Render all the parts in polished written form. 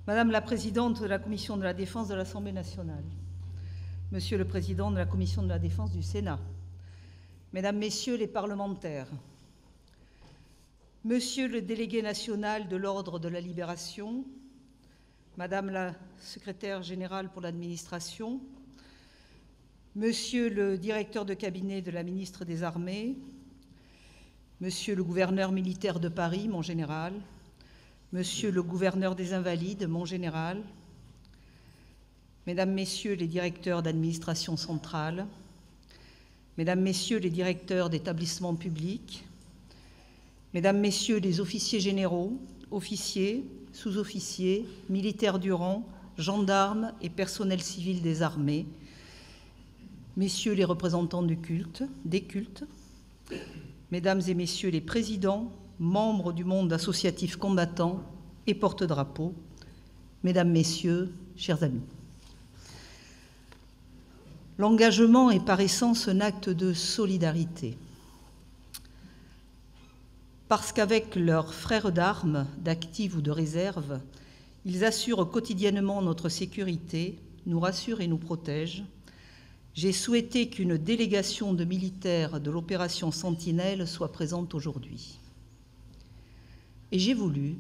Madame la Présidente de la Commission de la Défense de l'Assemblée nationale, Monsieur le Président de la Commission de la Défense du Sénat, Mesdames, Messieurs les parlementaires, Monsieur le délégué national de l'Ordre de la Libération, Madame la secrétaire générale pour l'administration, Monsieur le directeur de cabinet de la ministre des Armées, Monsieur le gouverneur militaire de Paris, mon général, Monsieur le gouverneur des Invalides, mon général, Mesdames, Messieurs les directeurs d'administration centrale, Mesdames, Messieurs les directeurs d'établissements publics, Mesdames, Messieurs les officiers généraux, officiers, sous-officiers, militaires du rang, gendarmes et personnels civils des armées, Messieurs les représentants des cultes, Mesdames et Messieurs les présidents, membres du monde associatif combattant et porte-drapeau, Mesdames, Messieurs, chers amis. L'engagement est par essence un acte de solidarité. Parce qu'avec leurs frères d'armes, d'active ou de réserve, ils assurent quotidiennement notre sécurité, nous rassurent et nous protègent, j'ai souhaité qu'une délégation de militaires de l'opération Sentinelle soit présente aujourd'hui. Et j'ai voulu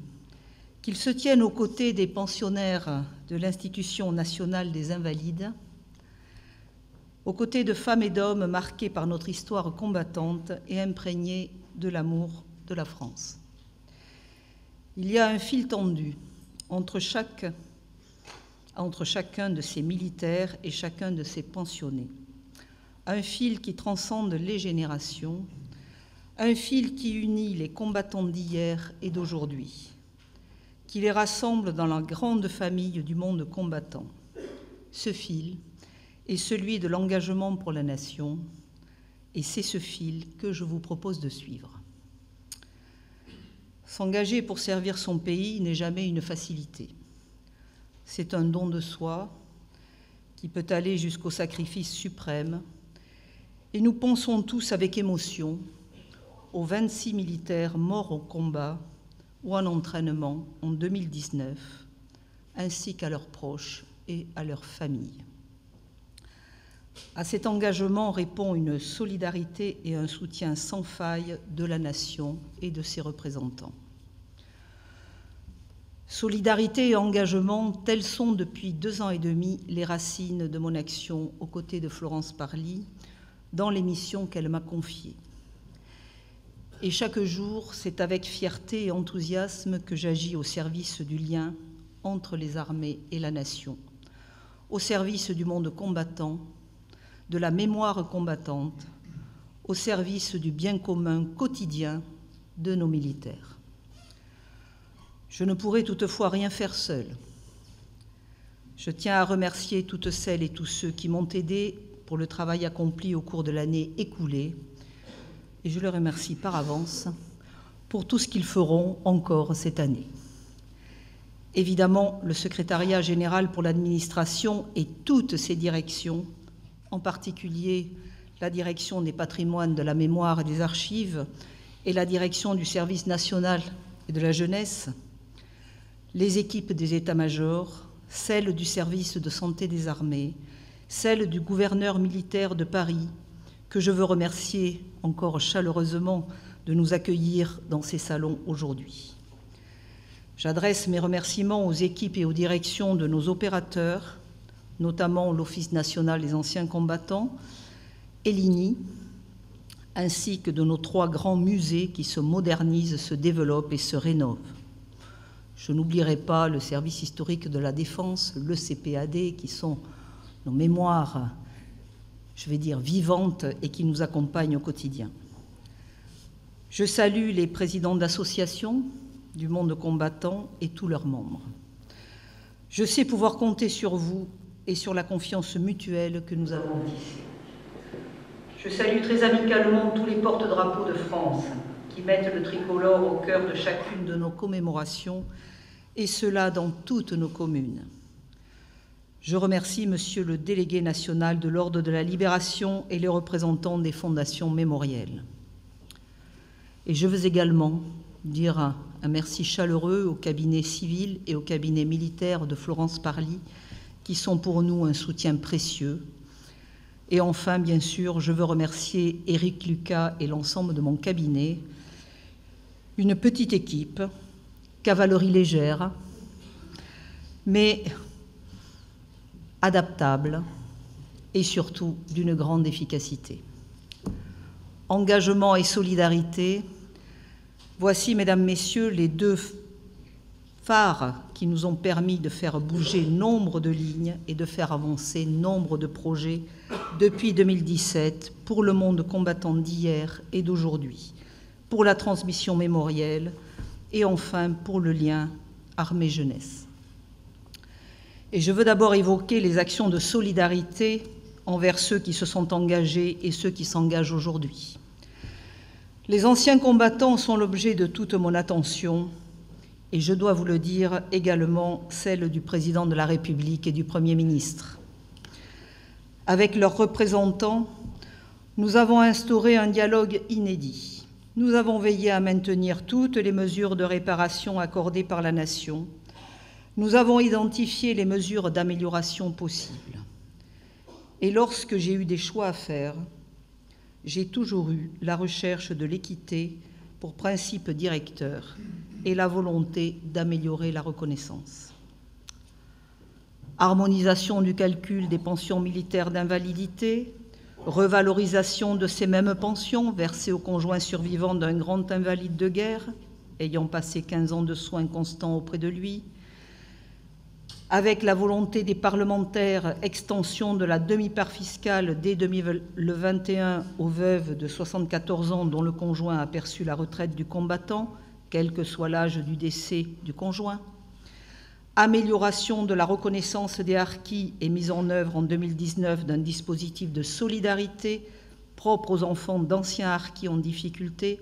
qu'ils se tiennent aux côtés des pensionnaires de l'Institution nationale des Invalides, aux côtés de femmes et d'hommes marqués par notre histoire combattante et imprégnés de l'amour de la France. Il y a un fil tendu entre chacun de ces militaires et chacun de ces pensionnés. Un fil qui transcende les générations, un fil qui unit les combattants d'hier et d'aujourd'hui, qui les rassemble dans la grande famille du monde combattant. Ce fil est celui de l'engagement pour la nation, et c'est ce fil que je vous propose de suivre. S'engager pour servir son pays n'est jamais une facilité. C'est un don de soi qui peut aller jusqu'au sacrifice suprême, et nous pensons tous avec émotion aux 26 militaires morts au combat ou en entraînement en 2019, ainsi qu'à leurs proches et à leurs familles. À cet engagement répond une solidarité et un soutien sans faille de la nation et de ses représentants. Solidarité et engagement, telles sont depuis 2 ans et demi les racines de mon action aux côtés de Florence Parly dans les missions qu'elle m'a confiées. Et chaque jour, c'est avec fierté et enthousiasme que j'agis au service du lien entre les armées et la nation, au service du monde combattant, de la mémoire combattante, au service du bien commun quotidien de nos militaires. Je ne pourrai toutefois rien faire seul. Je tiens à remercier toutes celles et tous ceux qui m'ont aidé pour le travail accompli au cours de l'année écoulée, et je les remercie par avance pour tout ce qu'ils feront encore cette année. Évidemment, le secrétariat général pour l'administration et toutes ses directions, en particulier la direction des patrimoines, de la mémoire et des archives et la direction du service national et de la jeunesse, les équipes des états-majors, celles du service de santé des armées, celles du gouverneur militaire de Paris, que je veux remercier encore chaleureusement de nous accueillir dans ces salons aujourd'hui. J'adresse mes remerciements aux équipes et aux directions de nos opérateurs, notamment l'Office national des anciens combattants et l'INI, ainsi que de nos 3 grands musées qui se modernisent, se développent et se rénovent. Je n'oublierai pas le service historique de la défense, le CPAD, qui sont nos mémoires, je vais dire, vivantes et qui nous accompagnent au quotidien. Je salue les présidents d'associations du monde combattant et tous leurs membres. Je sais pouvoir compter sur vous et sur la confiance mutuelle que nous avons tissée. Je salue très amicalement tous les porte-drapeaux de France qui mettent le tricolore au cœur de chacune de nos commémorations, et cela dans toutes nos communes. Je remercie Monsieur le délégué national de l'Ordre de la Libération et les représentants des fondations mémorielles. Et je veux également dire un merci chaleureux au cabinet civil et au cabinet militaire de Florence Parly, qui sont pour nous un soutien précieux. Et enfin, bien sûr, je veux remercier Éric Lucas et l'ensemble de mon cabinet, une petite équipe, cavalerie légère, mais adaptable et surtout d'une grande efficacité. Engagement et solidarité, voici, mesdames, messieurs, les deux phares qui nous ont permis de faire bouger nombre de lignes et de faire avancer nombre de projets depuis 2017 pour le monde combattant d'hier et d'aujourd'hui, pour la transmission mémorielle et enfin pour le lien armée-jeunesse. Et je veux d'abord évoquer les actions de solidarité envers ceux qui se sont engagés et ceux qui s'engagent aujourd'hui. Les anciens combattants sont l'objet de toute mon attention et je dois vous le dire également celle du Président de la République et du Premier ministre. Avec leurs représentants, nous avons instauré un dialogue inédit. Nous avons veillé à maintenir toutes les mesures de réparation accordées par la Nation. Nous avons identifié les mesures d'amélioration possibles. Et lorsque j'ai eu des choix à faire, j'ai toujours eu la recherche de l'équité pour principe directeur et la volonté d'améliorer la reconnaissance. Harmonisation du calcul des pensions militaires d'invalidité, revalorisation de ces mêmes pensions versées aux conjoints survivants d'un grand invalide de guerre, ayant passé 15 ans de soins constants auprès de lui, avec la volonté des parlementaires, extension de la demi-part fiscale dès 2021 aux veuves de 74 ans dont le conjoint a perçu la retraite du combattant, quel que soit l'âge du décès du conjoint, amélioration de la reconnaissance des harkis et mise en œuvre en 2019 d'un dispositif de solidarité propre aux enfants d'anciens harkis en difficulté.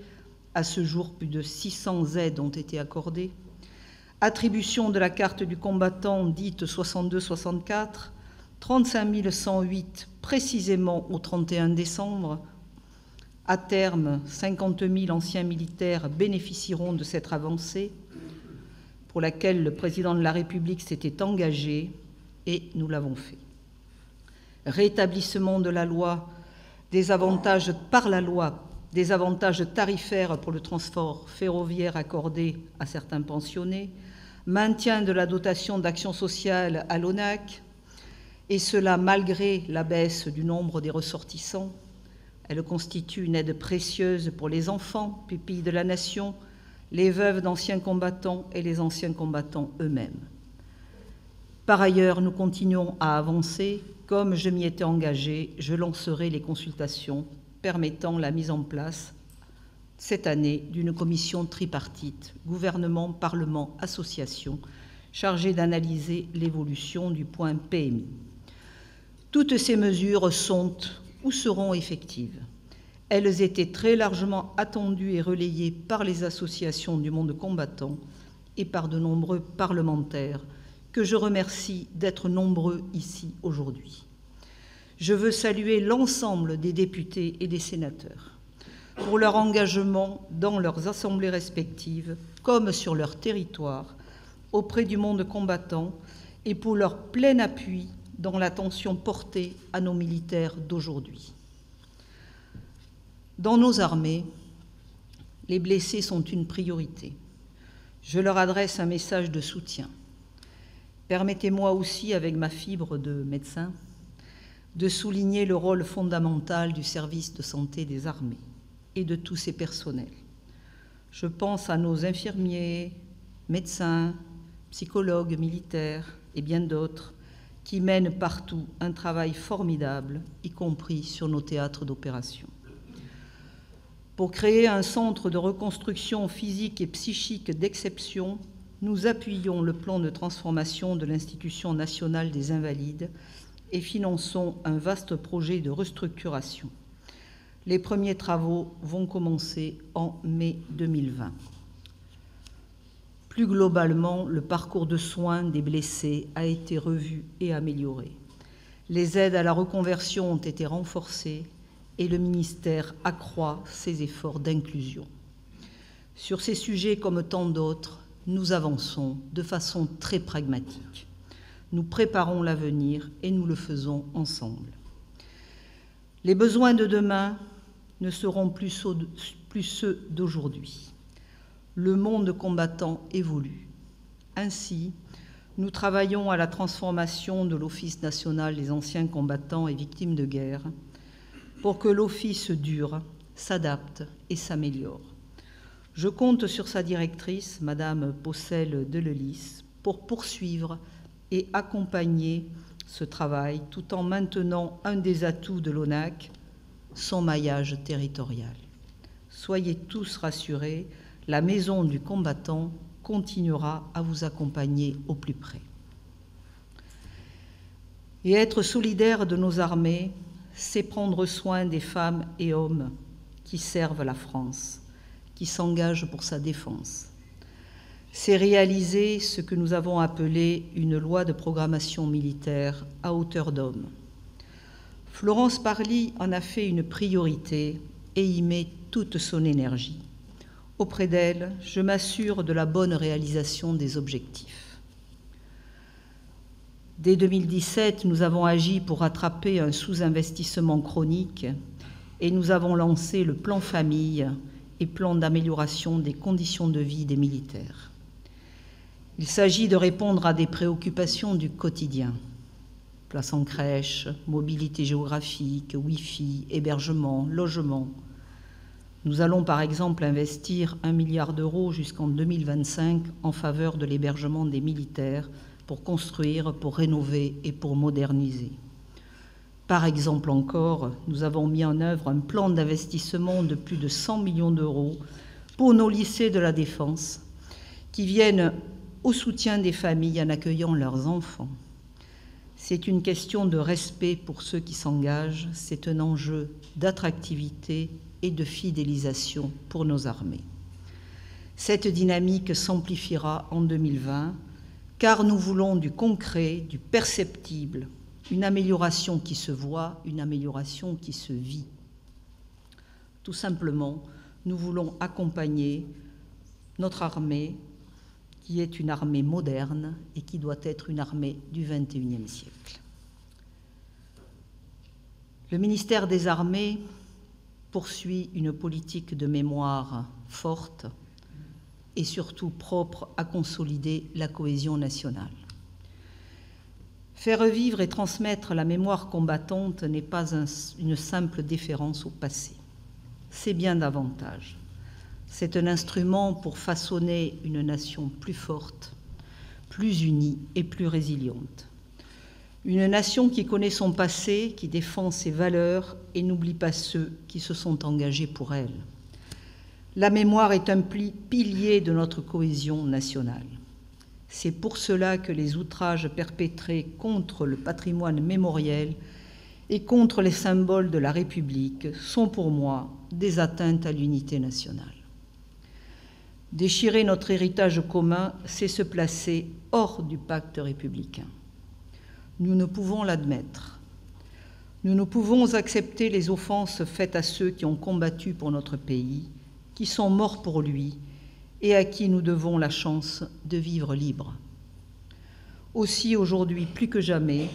À ce jour, plus de 600 aides ont été accordées. Attribution de la carte du combattant dite 62-64, 35 108 précisément au 31 décembre. À terme, 50 000 anciens militaires bénéficieront de cette avancée pour laquelle le Président de la République s'était engagé et nous l'avons fait. Rétablissement de la loi, des avantages par la loi, des avantages tarifaires pour le transport ferroviaire accordé à certains pensionnés, maintien de la dotation d'action sociale à l'ONAC, et cela malgré la baisse du nombre des ressortissants. Elle constitue une aide précieuse pour les enfants, pupilles de la Nation, les veuves d'anciens combattants et les anciens combattants eux-mêmes. Par ailleurs, nous continuons à avancer. Comme je m'y étais engagé, je lancerai les consultations permettant la mise en place cette année d'une commission tripartite, gouvernement, parlement, association, chargée d'analyser l'évolution du point PMI. Toutes ces mesures sont ou seront effectives. Elles étaient très largement attendues et relayées par les associations du monde combattant et par de nombreux parlementaires, que je remercie d'être nombreux ici aujourd'hui. Je veux saluer l'ensemble des députés et des sénateurs pour leur engagement dans leurs assemblées respectives comme sur leur territoire auprès du monde combattant et pour leur plein appui dans l'attention portée à nos militaires d'aujourd'hui. Dans nos armées, les blessés sont une priorité. Je leur adresse un message de soutien. Permettez-moi aussi, avec ma fibre de médecin, de souligner le rôle fondamental du service de santé des armées et de tous ses personnels. Je pense à nos infirmiers, médecins, psychologues militaires et bien d'autres qui mènent partout un travail formidable, y compris sur nos théâtres d'opération. Pour créer un centre de reconstruction physique et psychique d'exception, nous appuyons le plan de transformation de l'Institution nationale des Invalides et finançons un vaste projet de restructuration. Les premiers travaux vont commencer en mai 2020. Plus globalement, le parcours de soins des blessés a été revu et amélioré. Les aides à la reconversion ont été renforcées et le ministère accroît ses efforts d'inclusion. Sur ces sujets comme tant d'autres, nous avançons de façon très pragmatique. Nous préparons l'avenir et nous le faisons ensemble. Les besoins de demain ne seront plus ceux d'aujourd'hui. Le monde combattant évolue. Ainsi, nous travaillons à la transformation de l'Office national des anciens combattants et victimes de guerre pour que l'Office dure, s'adapte et s'améliore. Je compte sur sa directrice, Madame Pocelle-Delelis, pour poursuivre et accompagner ce travail tout en maintenant un des atouts de l'ONAC, son maillage territorial. Soyez tous rassurés, la Maison du combattant continuera à vous accompagner au plus près. Et être solidaire de nos armées, c'est prendre soin des femmes et hommes qui servent la France, qui s'engagent pour sa défense. C'est réaliser ce que nous avons appelé une loi de programmation militaire à hauteur d'homme. Florence Parly en a fait une priorité et y met toute son énergie. Auprès d'elle, je m'assure de la bonne réalisation des objectifs. Dès 2017, nous avons agi pour rattraper un sous-investissement chronique et nous avons lancé le plan famille et plan d'amélioration des conditions de vie des militaires. Il s'agit de répondre à des préoccupations du quotidien. Place en crèche, mobilité géographique, Wi-Fi, hébergement, logement. Nous allons par exemple investir 1 milliard d'euros jusqu'en 2025 en faveur de l'hébergement des militaires pour construire, pour rénover et pour moderniser. Par exemple encore, nous avons mis en œuvre un plan d'investissement de plus de 100 millions d'euros pour nos lycées de la Défense qui viennent au soutien des familles en accueillant leurs enfants. C'est une question de respect pour ceux qui s'engagent, c'est un enjeu d'attractivité et de fidélisation pour nos armées. Cette dynamique s'amplifiera en 2020, car nous voulons du concret, du perceptible, une amélioration qui se voit, une amélioration qui se vit. Tout simplement, nous voulons accompagner notre armée, qui est une armée moderne et qui doit être une armée du XXIe siècle. Le ministère des Armées poursuit une politique de mémoire forte et surtout propre à consolider la cohésion nationale. Faire revivre et transmettre la mémoire combattante n'est pas une simple déférence au passé. C'est bien davantage. C'est un instrument pour façonner une nation plus forte, plus unie et plus résiliente. Une nation qui connaît son passé, qui défend ses valeurs et n'oublie pas ceux qui se sont engagés pour elle. La mémoire est un pilier de notre cohésion nationale. C'est pour cela que les outrages perpétrés contre le patrimoine mémoriel et contre les symboles de la République sont pour moi des atteintes à l'unité nationale. Déchirer notre héritage commun, c'est se placer hors du pacte républicain. Nous ne pouvons l'admettre. Nous ne pouvons accepter les offenses faites à ceux qui ont combattu pour notre pays, qui sont morts pour lui et à qui nous devons la chance de vivre libre. Aussi, aujourd'hui, plus que jamais,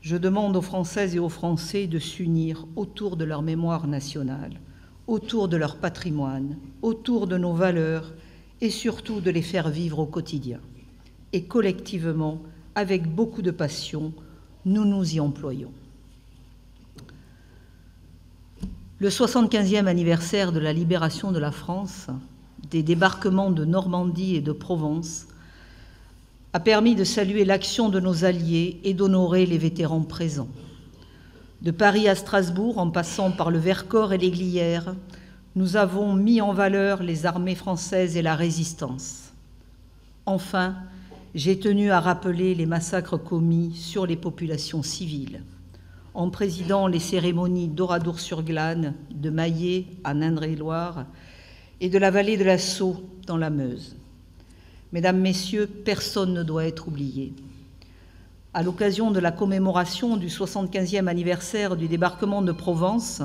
je demande aux Françaises et aux Français de s'unir autour de leur mémoire nationale, autour de leur patrimoine, autour de nos valeurs et surtout de les faire vivre au quotidien. Et collectivement, avec beaucoup de passion, nous nous y employons. Le 75e anniversaire de la libération de la France, des débarquements de Normandie et de Provence, a permis de saluer l'action de nos alliés et d'honorer les vétérans présents. De Paris à Strasbourg, en passant par le Vercors et les Glières, nous avons mis en valeur les armées françaises et la résistance. Enfin, j'ai tenu à rappeler les massacres commis sur les populations civiles, en présidant les cérémonies d'Oradour-sur-Glane, de Maillé à Indre-et-Loire et de la vallée de la Sceau dans la Meuse. Mesdames, Messieurs, personne ne doit être oublié. À l'occasion de la commémoration du 75e anniversaire du débarquement de Provence,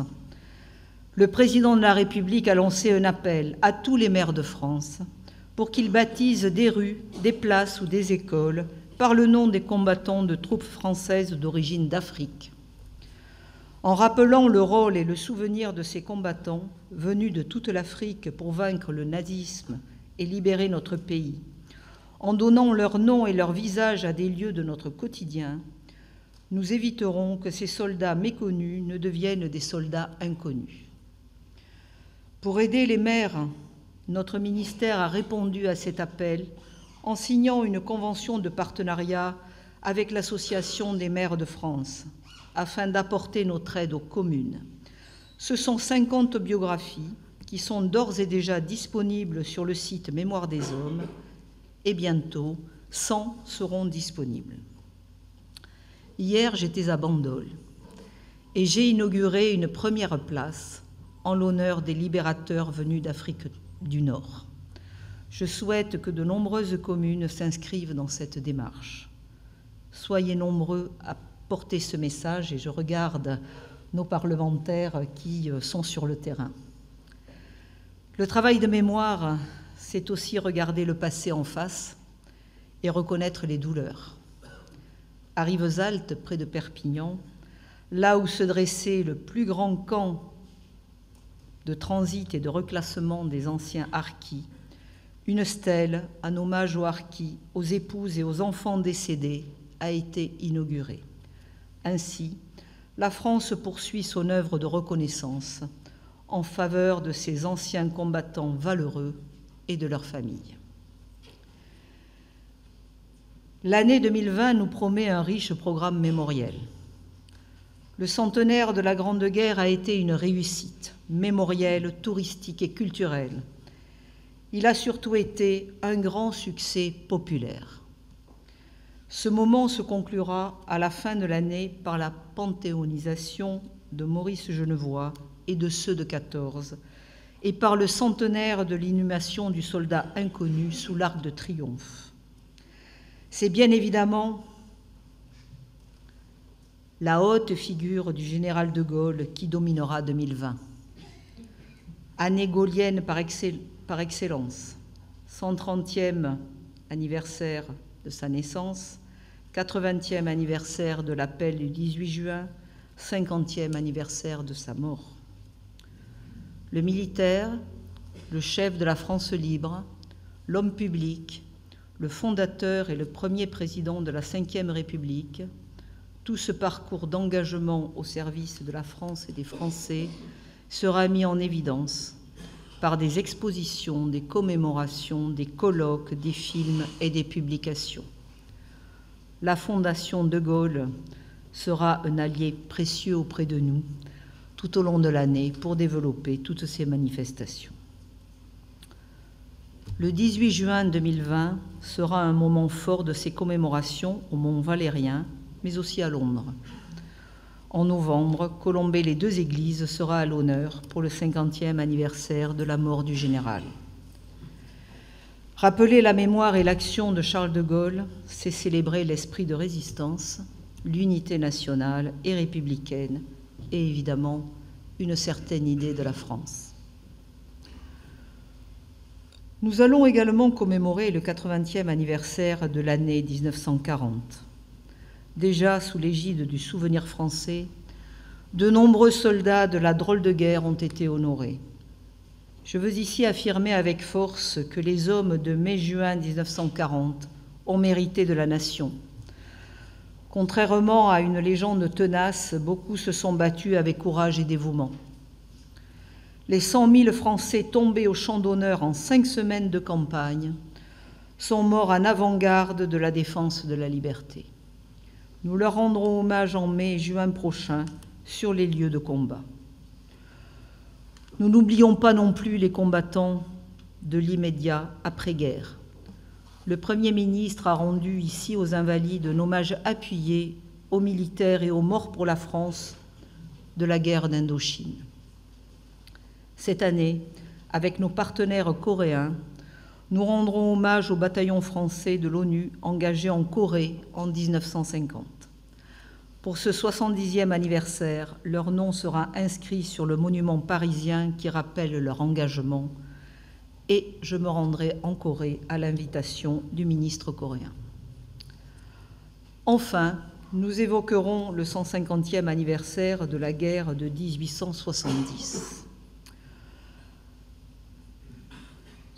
le président de la République a lancé un appel à tous les maires de France pour qu'ils baptisent des rues, des places ou des écoles par le nom des combattants de troupes françaises d'origine d'Afrique. En rappelant le rôle et le souvenir de ces combattants venus de toute l'Afrique pour vaincre le nazisme et libérer notre pays, en donnant leur nom et leur visage à des lieux de notre quotidien, nous éviterons que ces soldats méconnus ne deviennent des soldats inconnus. Pour aider les maires, notre ministère a répondu à cet appel en signant une convention de partenariat avec l'Association des maires de France, afin d'apporter notre aide aux communes. Ce sont 50 biographies qui sont d'ores et déjà disponibles sur le site Mémoire des Hommes, et bientôt 100 seront disponibles. Hier, j'étais à Bandol et j'ai inauguré une première place en l'honneur des libérateurs venus d'Afrique du Nord. Je souhaite que de nombreuses communes s'inscrivent dans cette démarche. Soyez nombreux à porter ce message et je regarde nos parlementaires qui sont sur le terrain. Le travail de mémoire, c'est aussi regarder le passé en face et reconnaître les douleurs. À Rivesaltes, près de Perpignan, là où se dressait le plus grand camp de transit et de reclassement des anciens harkis, une stèle en hommage aux harkis, aux épouses et aux enfants décédés a été inaugurée. Ainsi, la France poursuit son œuvre de reconnaissance en faveur de ces anciens combattants valeureux et de leurs familles. L'année 2020 nous promet un riche programme mémoriel. Le centenaire de la Grande Guerre a été une réussite mémorielle, touristique et culturelle. Il a surtout été un grand succès populaire. Ce moment se conclura à la fin de l'année par la panthéonisation de Maurice Genevoix et de ceux de 14, et par le centenaire de l'inhumation du soldat inconnu sous l'Arc de Triomphe. C'est bien évidemment la haute figure du général de Gaulle qui dominera 2020. Année gaulienne par excellence, 130e anniversaire de sa naissance, 80e anniversaire de l'appel du 18 juin, 50e anniversaire de sa mort. Le militaire, le chef de la France libre, l'homme public, le fondateur et le premier président de la Ve République, tout ce parcours d'engagement au service de la France et des Français sera mis en évidence par des expositions, des commémorations, des colloques, des films et des publications. La Fondation de Gaulle sera un allié précieux auprès de nous tout au long de l'année pour développer toutes ces manifestations. Le 18 juin 2020 sera un moment fort de ces commémorations au Mont Valérien, mais aussi à Londres. En novembre, colomber les deux églises sera à l'honneur pour le 50e anniversaire de la mort du général. Rappeler la mémoire et l'action de Charles de Gaulle, c'est célébrer l'esprit de résistance, l'unité nationale et républicaine, et évidemment une certaine idée de la France. Nous allons également commémorer le 80e anniversaire de l'année 1940. Déjà sous l'égide du Souvenir français, de nombreux soldats de la drôle de guerre ont été honorés. Je veux ici affirmer avec force que les hommes de mai-juin 1940 ont mérité de la nation. Contrairement à une légende tenace, beaucoup se sont battus avec courage et dévouement. Les 100 000 Français tombés au champ d'honneur en 5 semaines de campagne sont morts en avant-garde de la défense de la liberté. Nous leur rendrons hommage en mai et juin prochain sur les lieux de combat. Nous n'oublions pas non plus les combattants de l'immédiat après-guerre. Le Premier ministre a rendu ici aux Invalides un hommage appuyé aux militaires et aux morts pour la France de la guerre d'Indochine. Cette année, avec nos partenaires coréens, nous rendrons hommage au bataillon français de l'ONU engagé en Corée en 1950. Pour ce 70e anniversaire, leur nom sera inscrit sur le monument parisien qui rappelle leur engagement et je me rendrai en Corée à l'invitation du ministre coréen. Enfin, nous évoquerons le 150e anniversaire de la guerre de 1870.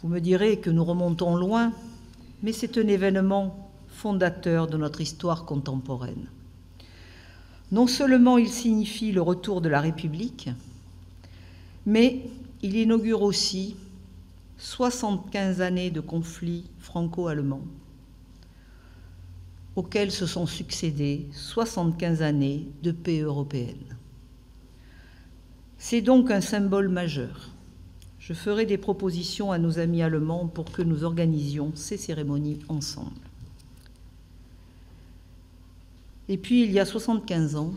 Vous me direz que nous remontons loin, mais c'est un événement fondateur de notre histoire contemporaine. Non seulement il signifie le retour de la République, mais il inaugure aussi 75 années de conflit franco-allemand, auxquelles se sont succédées 75 années de paix européenne. C'est donc un symbole majeur. Je ferai des propositions à nos amis allemands pour que nous organisions ces cérémonies ensemble. Et puis, il y a 75 ans,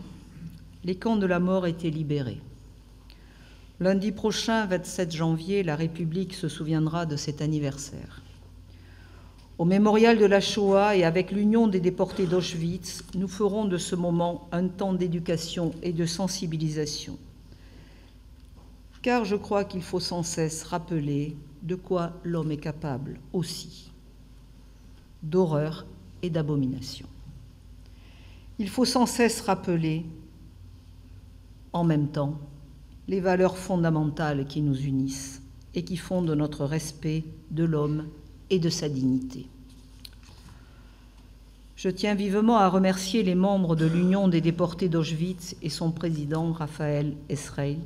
les camps de la mort étaient libérés. Lundi prochain, 27 janvier, la République se souviendra de cet anniversaire. Au mémorial de la Shoah et avec l'Union des déportés d'Auschwitz, nous ferons de ce moment un temps d'éducation et de sensibilisation. Car je crois qu'il faut sans cesse rappeler de quoi l'homme est capable aussi, d'horreur et d'abomination. Il faut sans cesse rappeler, en même temps, les valeurs fondamentales qui nous unissent et qui fondent notre respect de l'homme et de sa dignité. Je tiens vivement à remercier les membres de l'Union des déportés d'Auschwitz et son président, Raphaël Esreil,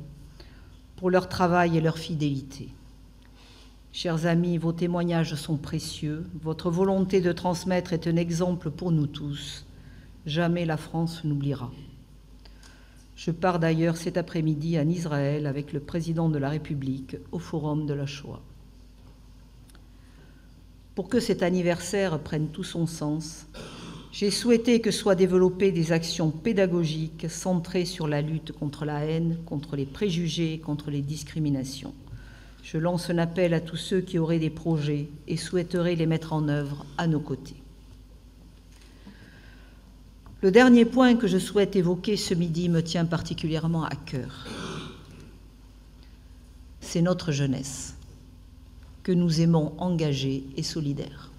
pour leur travail et leur fidélité. Chers amis, vos témoignages sont précieux. Votre volonté de transmettre est un exemple pour nous tous. Jamais la France n'oubliera. Je pars d'ailleurs cet après-midi en Israël avec le président de la République au Forum de la Shoah. Pour que cet anniversaire prenne tout son sens, j'ai souhaité que soient développées des actions pédagogiques centrées sur la lutte contre la haine, contre les préjugés, contre les discriminations. Je lance un appel à tous ceux qui auraient des projets et souhaiteraient les mettre en œuvre à nos côtés. Le dernier point que je souhaite évoquer ce midi me tient particulièrement à cœur. C'est notre jeunesse, que nous aimons engagée et solidaire.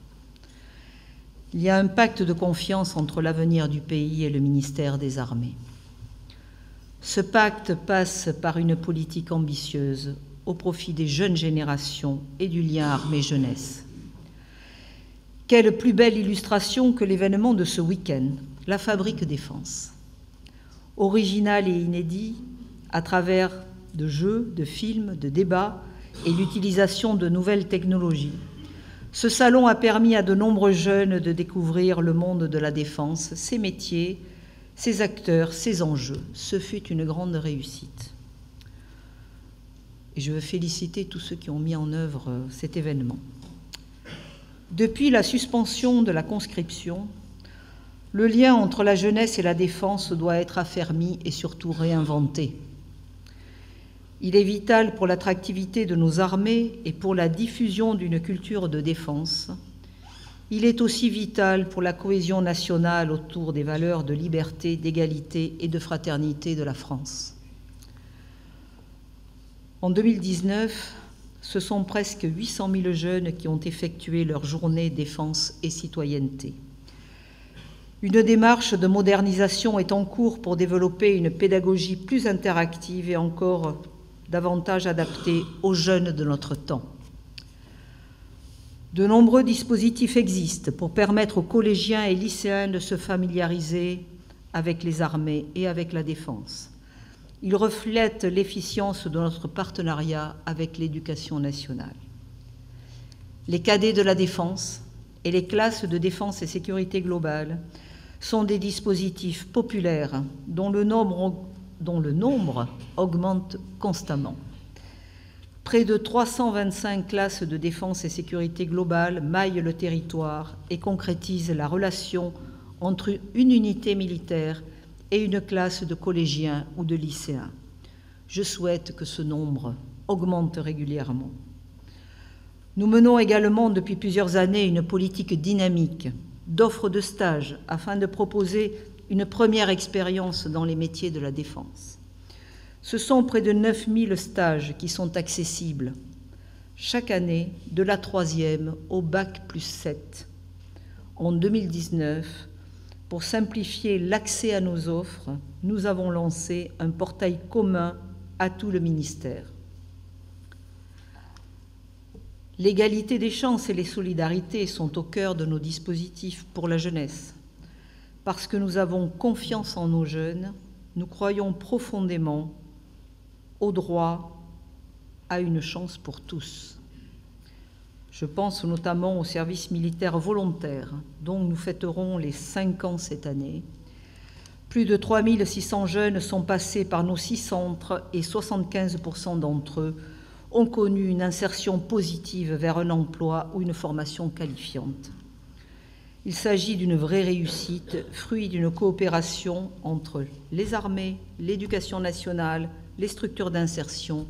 Il y a un pacte de confiance entre l'avenir du pays et le ministère des Armées. Ce pacte passe par une politique ambitieuse au profit des jeunes générations et du lien armée-jeunesse. Quelle plus belle illustration que l'événement de ce week-end, la Fabrique Défense. Original et inédit, à travers de jeux, de films, de débats et l'utilisation de nouvelles technologies, ce salon a permis à de nombreux jeunes de découvrir le monde de la défense, ses métiers, ses acteurs, ses enjeux. Ce fut une grande réussite. Et je veux féliciter tous ceux qui ont mis en œuvre cet événement. Depuis la suspension de la conscription, le lien entre la jeunesse et la défense doit être affermi et surtout réinventé. Il est vital pour l'attractivité de nos armées et pour la diffusion d'une culture de défense. Il est aussi vital pour la cohésion nationale autour des valeurs de liberté, d'égalité et de fraternité de la France. En 2019, ce sont presque 800 000 jeunes qui ont effectué leur journée défense et citoyenneté. Une démarche de modernisation est en cours pour développer une pédagogie plus interactive et encore davantage adaptée aux jeunes de notre temps. De nombreux dispositifs existent pour permettre aux collégiens et lycéens de se familiariser avec les armées et avec la défense. Ils reflètent l'efficience de notre partenariat avec l'Éducation nationale. Les cadets de la défense et les classes de défense et sécurité globale sont des dispositifs populaires dont le nombre augmente constamment. Près de 325 classes de défense et sécurité globale maillent le territoire et concrétisent la relation entre une unité militaire et une classe de collégiens ou de lycéens. Je souhaite que ce nombre augmente régulièrement. Nous menons également depuis plusieurs années une politique dynamique d'offres de stages afin de proposer une première expérience dans les métiers de la défense. Ce sont près de 9000 stages qui sont accessibles chaque année, de la 3e au Bac+7. En 2019, pour simplifier l'accès à nos offres, nous avons lancé un portail commun à tout le ministère. L'égalité des chances et les solidarités sont au cœur de nos dispositifs pour la jeunesse. Parce que nous avons confiance en nos jeunes, nous croyons profondément au droit à une chance pour tous. Je pense notamment au service militaire volontaire, dont nous fêterons les 5 ans cette année. Plus de 3600 jeunes sont passés par nos 6 centres et 75% d'entre eux ont connu une insertion positive vers un emploi ou une formation qualifiante. Il s'agit d'une vraie réussite, fruit d'une coopération entre les armées, l'éducation nationale, les structures d'insertion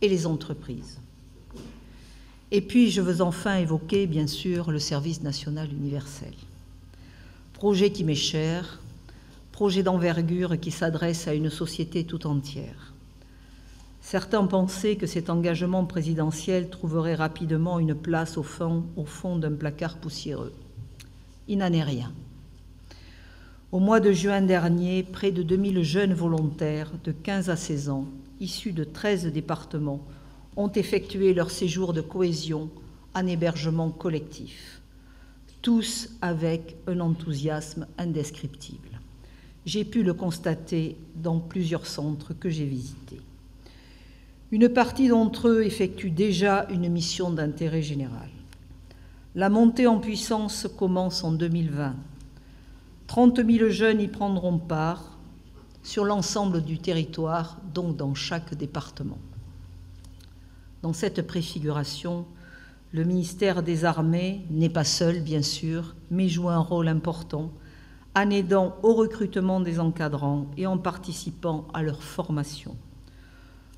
et les entreprises. Et puis, je veux enfin évoquer, bien sûr, le service national universel. Projet qui m'est cher, projet d'envergure qui s'adresse à une société tout entière. Certains pensaient que cet engagement présidentiel trouverait rapidement une place au fond d'un placard poussiéreux. Il n'en est rien. Au mois de juin dernier, près de 2000 jeunes volontaires de 15 à 16 ans, issus de 13 départements, ont effectué leur séjour de cohésion en hébergement collectif, tous avec un enthousiasme indescriptible. J'ai pu le constater dans plusieurs centres que j'ai visités. Une partie d'entre eux effectue déjà une mission d'intérêt général. La montée en puissance commence en 2020. 30 000 jeunes y prendront part sur l'ensemble du territoire, donc dans chaque département. Dans cette préfiguration, le ministère des Armées n'est pas seul, bien sûr, mais joue un rôle important en aidant au recrutement des encadrants et en participant à leur formation.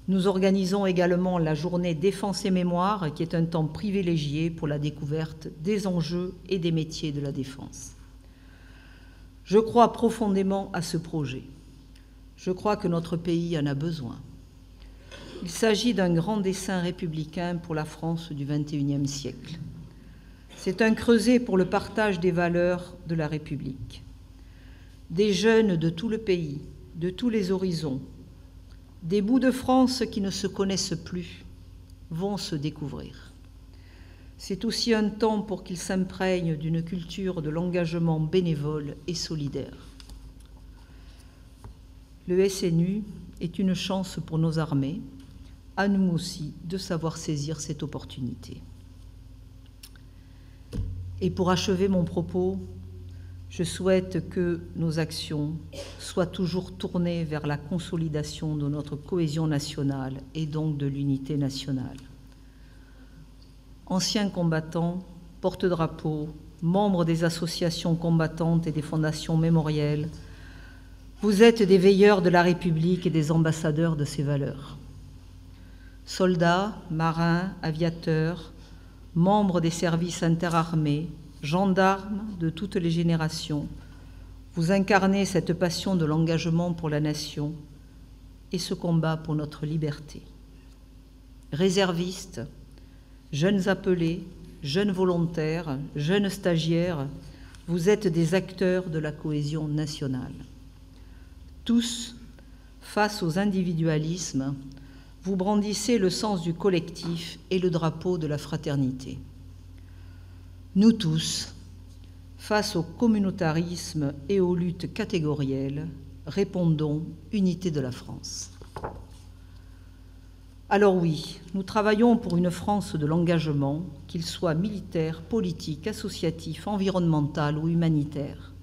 Nous organisons également la journée Défense et Mémoire, qui est un temps privilégié pour la découverte des enjeux et des métiers de la défense. Je crois profondément à ce projet. Je crois que notre pays en a besoin. Il s'agit d'un grand dessein républicain pour la France du XXIe siècle. C'est un creuset pour le partage des valeurs de la République. Des jeunes de tout le pays, de tous les horizons, des bouts de France qui ne se connaissent plus vont se découvrir. C'est aussi un temps pour qu'ils s'imprègnent d'une culture de l'engagement bénévole et solidaire. Le SNU est une chance pour nos armées, à nous aussi de savoir saisir cette opportunité. Et pour achever mon propos, je souhaite que nos actions soient toujours tournées vers la consolidation de notre cohésion nationale et donc de l'unité nationale. Anciens combattants, porte-drapeaux, membres des associations combattantes et des fondations mémorielles, vous êtes des veilleurs de la République et des ambassadeurs de ses valeurs. Soldats, marins, aviateurs, membres des services interarmés, gendarmes de toutes les générations, vous incarnez cette passion de l'engagement pour la nation et ce combat pour notre liberté. Réservistes, jeunes appelés, jeunes volontaires, jeunes stagiaires, vous êtes des acteurs de la cohésion nationale. Tous, face aux individualismes, vous brandissez le sens du collectif et le drapeau de la fraternité. Nous tous, face au communautarisme et aux luttes catégorielles, répondons unité de la France. Alors oui, nous travaillons pour une France de l'engagement, qu'il soit militaire, politique, associatif, environnemental ou humanitaire.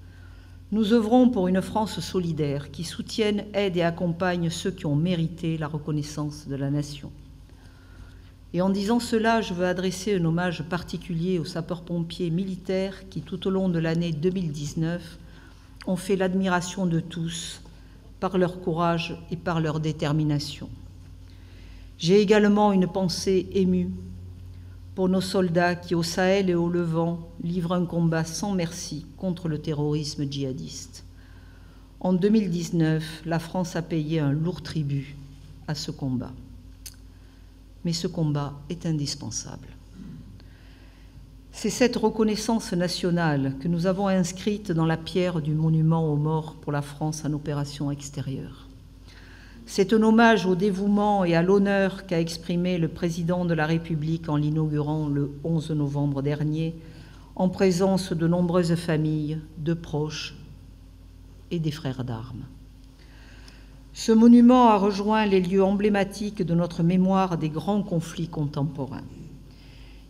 Nous œuvrons pour une France solidaire qui soutienne, aide et accompagne ceux qui ont mérité la reconnaissance de la nation. Et en disant cela, je veux adresser un hommage particulier aux sapeurs-pompiers militaires qui, tout au long de l'année 2019, ont fait l'admiration de tous par leur courage et par leur détermination. J'ai également une pensée émue pour nos soldats qui, au Sahel et au Levant, livrent un combat sans merci contre le terrorisme djihadiste. En 2019, la France a payé un lourd tribut à ce combat. Mais ce combat est indispensable. C'est cette reconnaissance nationale que nous avons inscrite dans la pierre du monument aux morts pour la France en opération extérieure. C'est un hommage au dévouement et à l'honneur qu'a exprimé le président de la République en l'inaugurant le 11 novembre dernier, en présence de nombreuses familles, de proches et des frères d'armes. Ce monument a rejoint les lieux emblématiques de notre mémoire des grands conflits contemporains.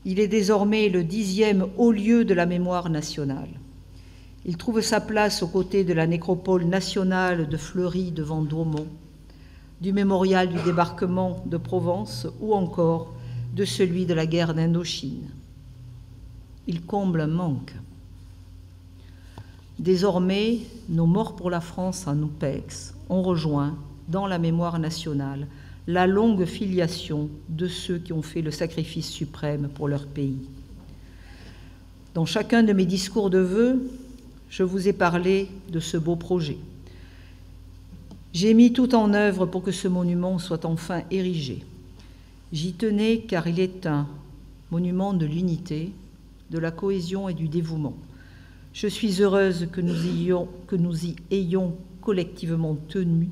Il est désormais le 10e haut lieu de la mémoire nationale. Il trouve sa place aux côtés de la nécropole nationale de Fleury devant Douaumont, du mémorial du débarquement de Provence ou encore de celui de la guerre d'Indochine. Il comble un manque. Désormais, nos morts pour la France en OPEX ont rejoint, dans la mémoire nationale, la longue filiation de ceux qui ont fait le sacrifice suprême pour leur pays. Dans chacun de mes discours de vœux, je vous ai parlé de ce beau projet. J'ai mis tout en œuvre pour que ce monument soit enfin érigé. J'y tenais car il est un monument de l'unité, de la cohésion et du dévouement. Je suis heureuse que nous y ayons collectivement tenu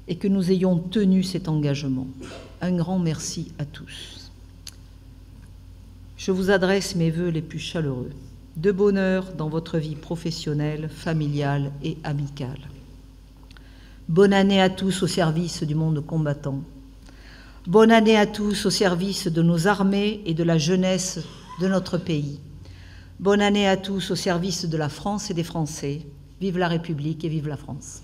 et que nous ayons tenu cet engagement. Un grand merci à tous. Je vous adresse mes vœux les plus chaleureux, de bonheur dans votre vie professionnelle, familiale et amicale. Bonne année à tous au service du monde combattant. Bonne année à tous au service de nos armées et de la jeunesse de notre pays. Bonne année à tous au service de la France et des Français. Vive la République et vive la France.